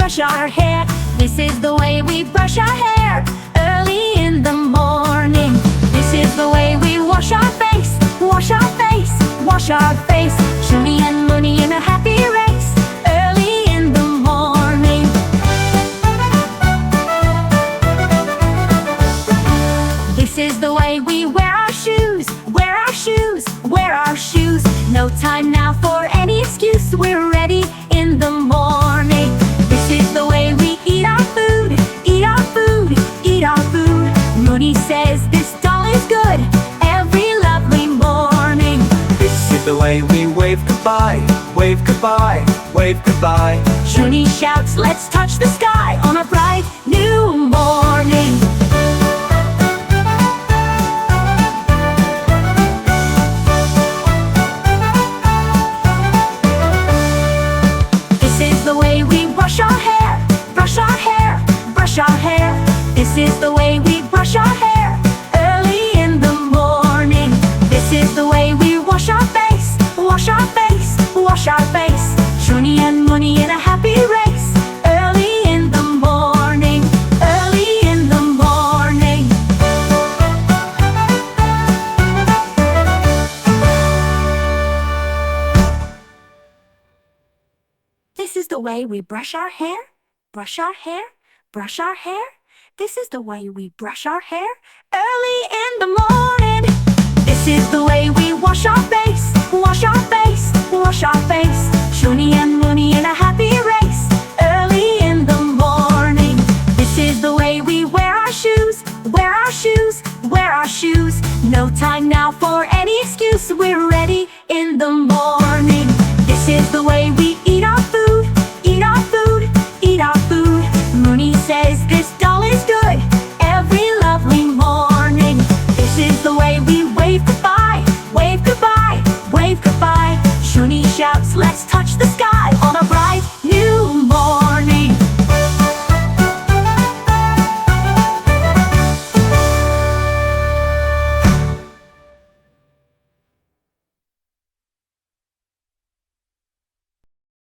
brush our hair. This is the way we brush our hair early in the morning. This is the way we wash our face, wash our face, wash our face. Chunni and Munni in a happy race early in the morning. This is the way we wear our shoes, wear our shoes, wear our shoes. No time now for any excuse, we're ready in the morning. This is the way we eat our food, eat our food, eat our food. Munni says this doll is good every lovely morning. This is the way we wave goodbye, wave goodbye, wave goodbye. Chunni shouts, let's touch the sky on a bright new morning. This is the way we brush our hair, brush our hair, brush our hair. This is the way we brush our hair early in the morning. This is the way we wash our face, wash our face, wash our face. Chunni and Munni in a happy race early in the morning, early in the morning. This is the way we brush our hair, brush our hair, brush our hair. This is the way we brush our hair early in the morning. This is the way we wash our face, wash our face, wash our face. Chunni and Munni in a happy race early in the morning. This is the way we wear our shoes, wear our shoes, wear our shoes. No time now for any excuse, we're ready in the morning.